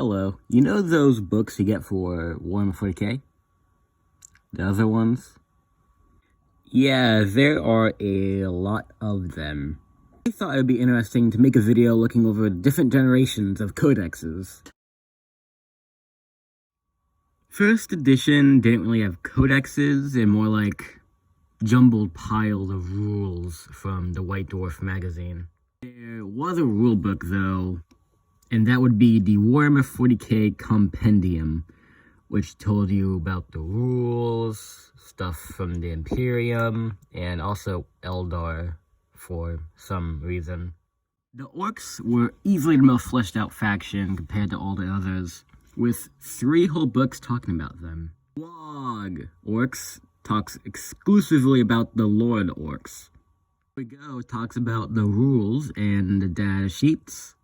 Hello. You know those books you get for Warhammer 40k? The other ones? Yeah, there are a lot of them. I thought it would be interesting to make a video looking over different generations of codexes. First edition didn't really have codexes, and more like jumbled piles of rules from the White Dwarf magazine. There was a rulebook though, and that would be the Warhammer 40k Compendium, which told you about the rules, stuff from the Imperium, and also Eldar for some reason. The Orcs were easily the most fleshed out faction compared to all the others, with 3 whole books talking about them. Log Orcs talks exclusively about the Lord Orcs. Here we go talks about the rules and the data sheets.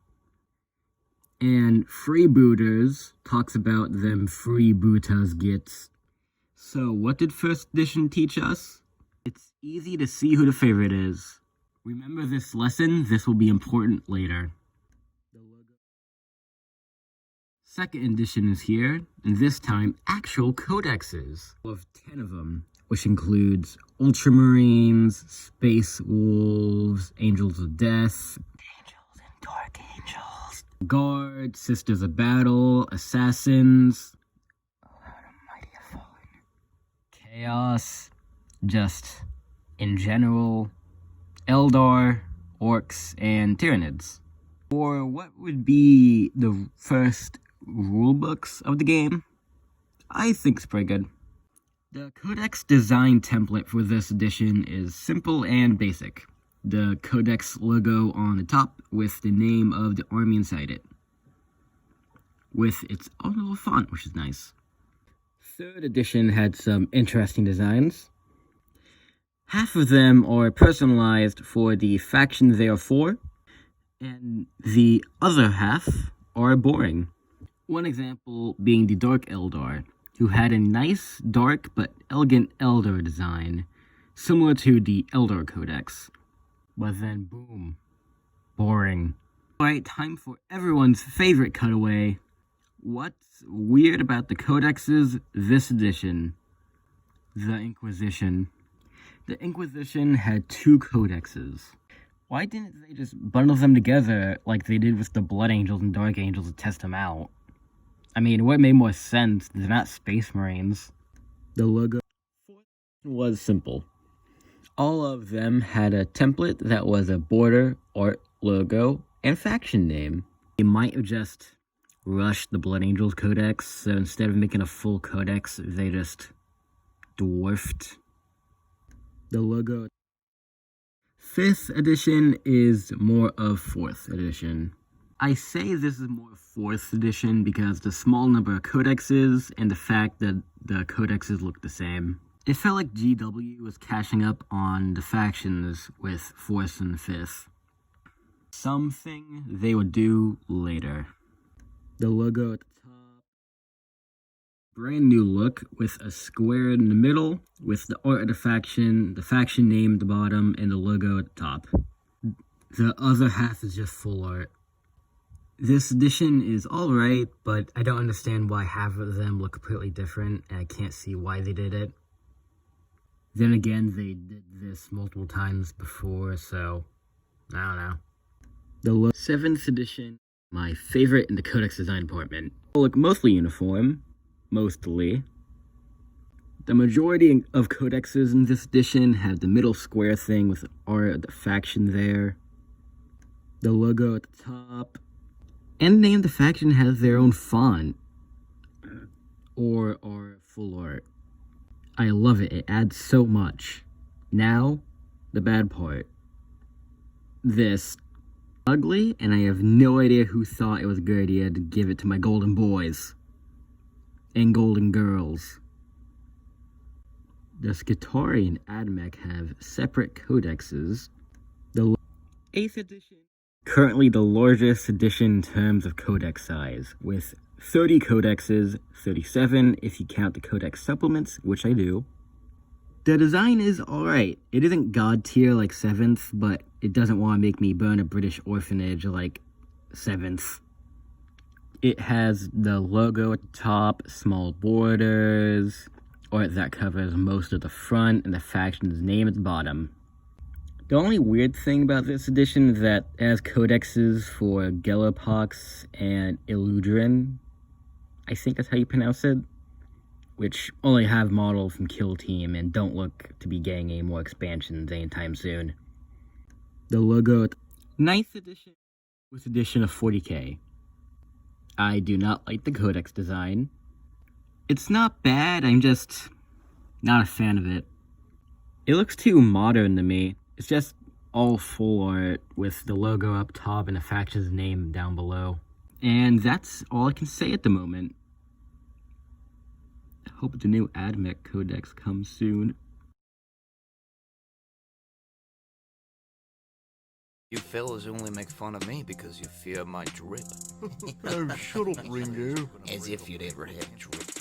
And Freebooters talks about them freebooters gets. So what did first edition teach us? It's easy to see who the favorite is. Remember this lesson, this will be important later. Second edition is here, and this time actual codexes. We'll have 10 of them, which includes Ultramarines, Space Wolves, Angels of Death, Angels and Dark Angels, Guard, Sisters of Battle, Assassins, Oh, how the mighty have fallen, Chaos, just in general, Eldar, Orcs, and Tyranids. Or what would be the first rulebooks of the game? I think it's pretty good. The Codex design template for this edition is simple and basic. The Codex logo on the top with the name of the army inside it, with its own little font, which is nice. Third edition had some interesting designs. Half of them are personalized for the faction they are for, and the other half are boring. One example being the Dark Eldar, who had a nice, dark, but elegant Eldar design, similar to the Eldar Codex. But then, boom, boring. Alright, time for everyone's favorite cutaway. What's weird about the Codexes this edition? The Inquisition. The Inquisition had 2 Codexes. Why didn't they just bundle them together like they did with the Blood Angels and Dark Angels to test them out? I mean, what made more sense? They're not Space Marines. The logo was simple. All of them had a template that was a border, art, logo, and faction name. They might have just rushed the Blood Angels Codex, so instead of making a full codex, they just dwarfed the logo. 5th edition is more of 4th edition. I say this is more 4th edition because the small number of codexes and the fact that the codexes look the same. It felt like GW was cashing up on the factions with 4th and 5th. Something they would do later. The logo at the top. Brand new look with a square in the middle, with the art of the faction name at the bottom, and the logo at the top. The other half is just full art. This edition is alright, but I don't understand why half of them look completely different, and I can't see why they did it. Then again, they did this multiple times before, so I don't know. The 7th edition, my favorite in the Codex design department. They look mostly uniform. Mostly. The majority of codexes in this edition have the middle square thing with the art of the faction there. The logo at the top. And the name of the faction has their own font. Or full art. I love it. It adds so much. Now, the bad part. This. Ugly, and I have no idea who thought it was a good idea to give it to my golden boys. And golden girls. The Skitarii and Admech have separate codexes. The 8th edition, currently the largest edition in terms of codex size, with 30 codexes, 37 if you count the codex supplements, which I do. The design is alright. It isn't god tier like 7th, but it doesn't want to make me burn a British orphanage like 7th. It has the logo at the top, small borders, or that covers most of the front, and the faction's name at the bottom. The only weird thing about this edition is that it has codexes for Gellerpox and Illudrin. I think that's how you pronounce it. Which only have models from Kill Team and don't look to be getting any more expansions anytime soon. The logo, 9th edition, was edition of 40k. I do not like the codex design. It's not bad, I'm just not a fan of it. It looks too modern to me. It's just all full art with the logo up top and the faction's name down below. And that's all I can say at the moment. Hope the new AdMech Codex comes soon. You fellas only make fun of me because you fear my drip. Oh, shut up, Ringo. As if you'd ever had drip.